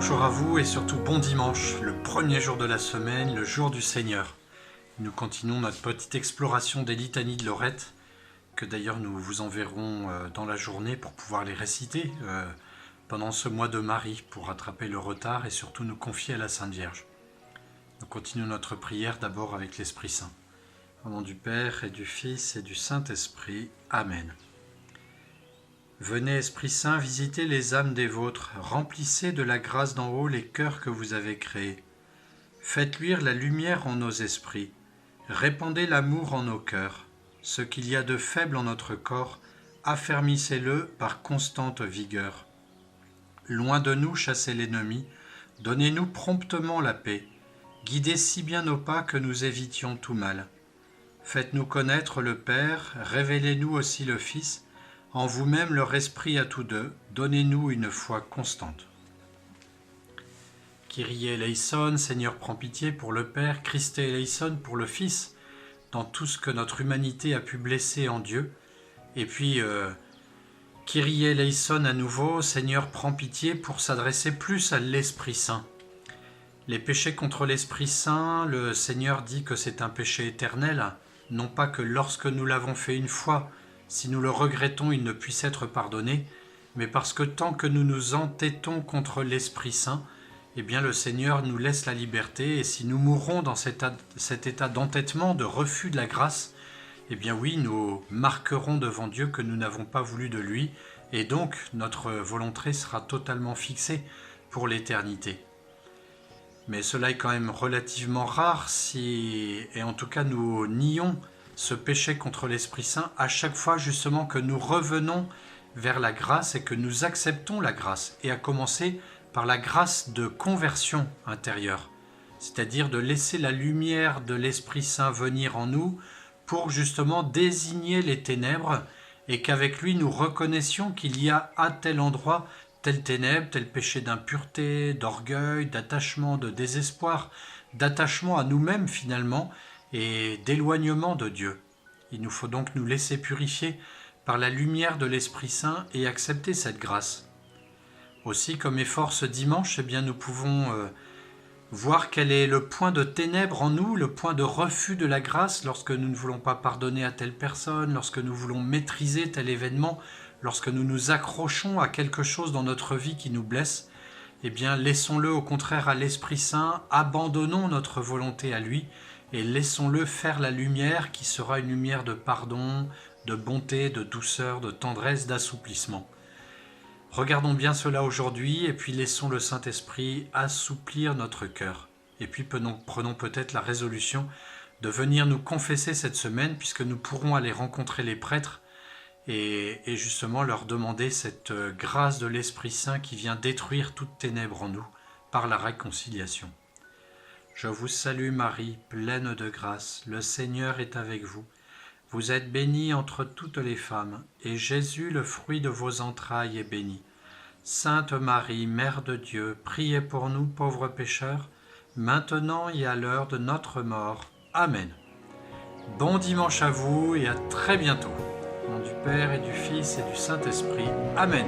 Bonjour à vous et surtout bon dimanche, le premier jour de la semaine, le jour du Seigneur. Nous continuons notre petite exploration des litanies de Lorette, que d'ailleurs nous vous enverrons dans la journée pour pouvoir les réciter pendant ce mois de Marie, pour rattraper le retard et surtout nous confier à la Sainte Vierge. Nous continuons notre prière d'abord avec l'Esprit Saint. Au nom du Père et du Fils et du Saint-Esprit. Amen. Venez, Esprit Saint, visiter les âmes des vôtres, remplissez de la grâce d'en haut les cœurs que vous avez créés. Faites luire la lumière en nos esprits, répandez l'amour en nos cœurs. Ce qu'il y a de faible en notre corps, affermissez-le par constante vigueur. Loin de nous, chassez l'ennemi, donnez-nous promptement la paix. Guidez si bien nos pas que nous évitions tout mal. Faites-nous connaître le Père, révélez-nous aussi le Fils, en vous-même leur esprit à tous deux, donnez-nous une foi constante. Kyrie eleison, Seigneur prends pitié pour le Père, Christe eleison pour le Fils, dans tout ce que notre humanité a pu blesser en Dieu. Et puis, Kyrie eleison à nouveau, Seigneur prends pitié pour s'adresser plus à l'Esprit Saint. Les péchés contre l'Esprit Saint, le Seigneur dit que c'est un péché éternel, non pas que lorsque nous l'avons fait une fois, si nous le regrettons, il ne puisse être pardonné, mais parce que tant que nous nous entêtons contre l'Esprit Saint, eh bien le Seigneur nous laisse la liberté, et si nous mourrons dans cet état d'entêtement, de refus de la grâce, eh bien oui, nous marquerons devant Dieu que nous n'avons pas voulu de lui, et donc notre volonté sera totalement fixée pour l'éternité. Mais cela est quand même relativement rare et en tout cas nous nions ce péché contre l'Esprit Saint à chaque fois justement que nous revenons vers la grâce et que nous acceptons la grâce, et à commencer par la grâce de conversion intérieure, c'est-à-dire de laisser la lumière de l'Esprit Saint venir en nous pour justement désigner les ténèbres, et qu'avec lui nous reconnaissions qu'il y a à tel endroit telle ténèbre, tel péché d'impureté, d'orgueil, d'attachement, de désespoir, d'attachement à nous-mêmes finalement, et d'éloignement de Dieu. Il nous faut donc nous laisser purifier par la lumière de l'Esprit Saint et accepter cette grâce. Aussi, comme effort ce dimanche, eh bien, nous pouvons voir quel est le point de ténèbres en nous, le point de refus de la grâce lorsque nous ne voulons pas pardonner à telle personne, lorsque nous voulons maîtriser tel événement, lorsque nous nous accrochons à quelque chose dans notre vie qui nous blesse. Eh bien, laissons-le au contraire à l'Esprit Saint, abandonnons notre volonté à lui, et laissons-le faire la lumière qui sera une lumière de pardon, de bonté, de douceur, de tendresse, d'assouplissement. Regardons bien cela aujourd'hui et puis laissons le Saint-Esprit assouplir notre cœur. Et puis prenons peut-être la résolution de venir nous confesser cette semaine, puisque nous pourrons aller rencontrer les prêtres et justement leur demander cette grâce de l'Esprit Saint qui vient détruire toute ténèbre en nous par la réconciliation. Je vous salue Marie, pleine de grâce, le Seigneur est avec vous. Vous êtes bénie entre toutes les femmes, et Jésus, le fruit de vos entrailles, est béni. Sainte Marie, Mère de Dieu, priez pour nous pauvres pécheurs, maintenant et à l'heure de notre mort. Amen. Bon dimanche à vous et à très bientôt. Au nom du Père et du Fils et du Saint-Esprit. Amen.